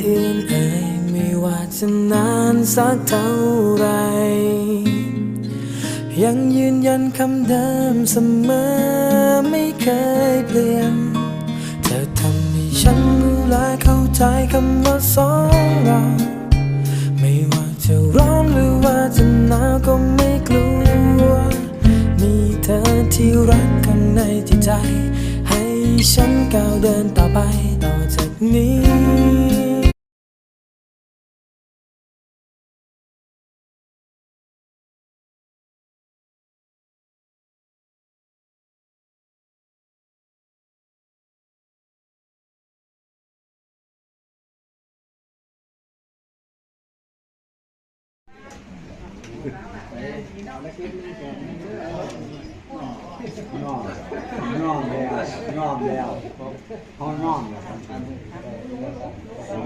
อื่นเอ่ยไม่ว่าจะนานสักเท่าไรยังยืนยันคำเดิมเสมอไม่เคยเปลี่ยนเธอทำให้ฉันรู้และเข้าใจคำว่าสองเราไม่ว่าจะร้อนหรือว่าจะหนาวก็ไม่กลัวมีเธอที่รักข้างในจิตใจให้ฉันก้าวเดินต่อไปต่อจากนี้น้อมแล้วเขาน้อมแล้ว